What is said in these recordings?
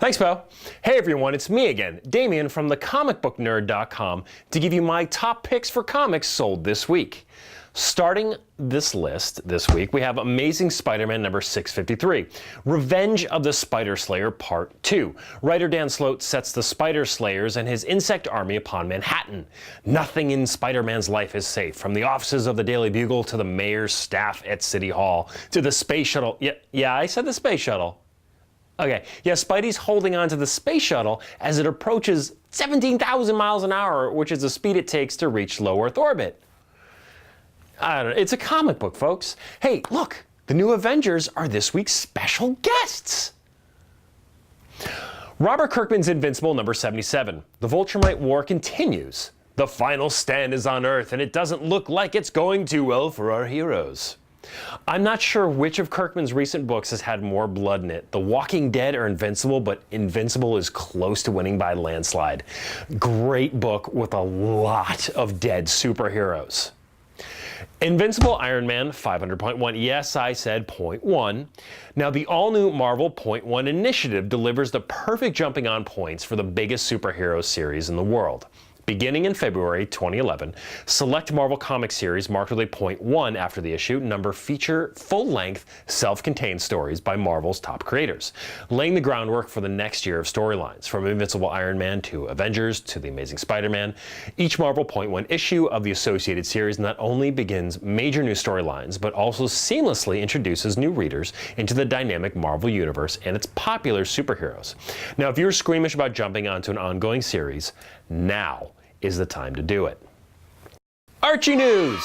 Thanks, Bo. Hey everyone, it's me again, Damien from thecomicbooknerd.com to give you my top picks for comics sold this week. Starting this list this week, we have Amazing Spider-Man number 653, Revenge of the Spider Slayer Part 2. Writer Dan Slott sets the Spider Slayers and his insect army upon Manhattan. Nothing in Spider-Man's life is safe, from the offices of the Daily Bugle to the mayor's staff at City Hall to the space shuttle. Yeah, I said the space shuttle. Okay, yeah, Spidey's holding on to the space shuttle as it approaches 17,000 miles an hour, which is the speed it takes to reach low Earth orbit. I don't know, it's a comic book, folks. Hey, look, the new Avengers are this week's special guests. Robert Kirkman's Invincible number 77. The Viltrumite War continues. The final stand is on Earth, and it doesn't look like it's going too well for our heroes. I'm not sure which of Kirkman's recent books has had more blood in it, The Walking Dead or Invincible, but Invincible is close to winning by a landslide. Great book with a lot of dead superheroes. Invincible Iron Man 500.1. Yes, I said .1. Now, the all-new Marvel .1 initiative delivers the perfect jumping on points for the biggest superhero series in the world. Beginning in February 2011, select Marvel Comics series marked with a .1 after the issue number feature full-length, self-contained stories by Marvel's top creators, laying the groundwork for the next year of storylines, from Invincible Iron Man to Avengers to The Amazing Spider-Man. Each Marvel .1 issue of the associated series not only begins major new storylines, but also seamlessly introduces new readers into the dynamic Marvel Universe and its popular superheroes. Now, if you're squeamish about jumping onto an ongoing series, now is the time to do it. Archie news!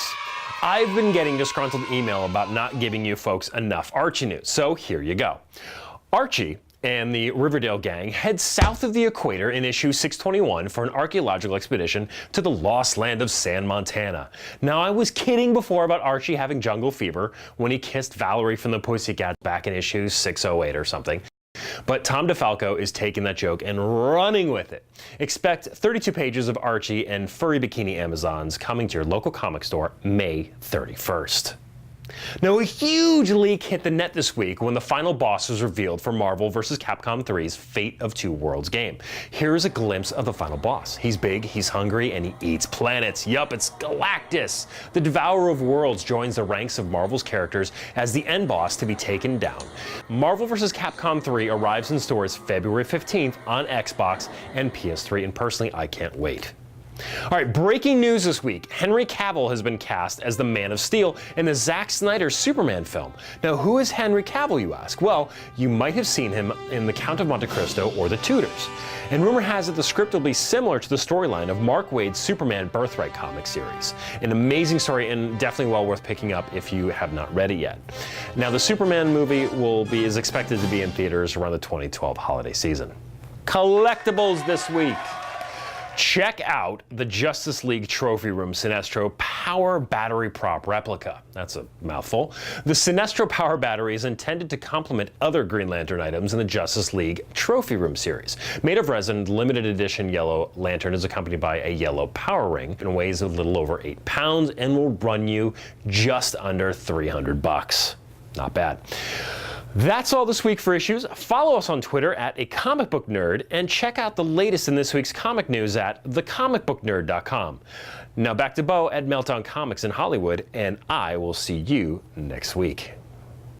I've been getting disgruntled email about not giving you folks enough Archie news, so here you go. Archie and the Riverdale gang head south of the equator in issue 621 for an archaeological expedition to the lost land of San Montana. Now, I was kidding before about Archie having jungle fever when he kissed Valerie from the Pussycats back in issue 608 or something. But Tom DeFalco is taking that joke and running with it. Expect 32 pages of Archie and furry bikini Amazons coming to your local comic store May 31st. Now, a huge leak hit the net this week when the final boss was revealed for Marvel vs. Capcom 3's Fate of Two Worlds game. Here's a glimpse of the final boss. He's big, he's hungry, and he eats planets. Yup, it's Galactus. The Devourer of Worlds joins the ranks of Marvel's characters as the end boss to be taken down. Marvel vs. Capcom 3 arrives in stores February 15th on Xbox and PS3, and personally, I can't wait. All right, breaking news this week. Henry Cavill has been cast as the Man of Steel in the Zack Snyder Superman film. Now, who is Henry Cavill, you ask? Well, you might have seen him in The Count of Monte Cristo or The Tudors. And rumor has it the script will be similar to the storyline of Mark Waid's Superman Birthright comic series. An amazing story and definitely well worth picking up if you have not read it yet. Now, the Superman movie is expected to be in theaters around the 2012 holiday season. Collectibles this week. Check out the Justice League Trophy Room Sinestro Power Battery Prop Replica. That's a mouthful. The Sinestro Power Battery is intended to complement other Green Lantern items in the Justice League Trophy Room series. Made of resin, the limited edition yellow lantern is accompanied by a yellow power ring and weighs a little over 8 pounds and will run you just under $300. Not bad. That's all this week for issues. Follow us on Twitter at @acomicbooknerd and check out the latest in this week's comic news at thecomicbooknerd.com. Now back to Bo at Meltdown Comics in Hollywood, and I will see you next week.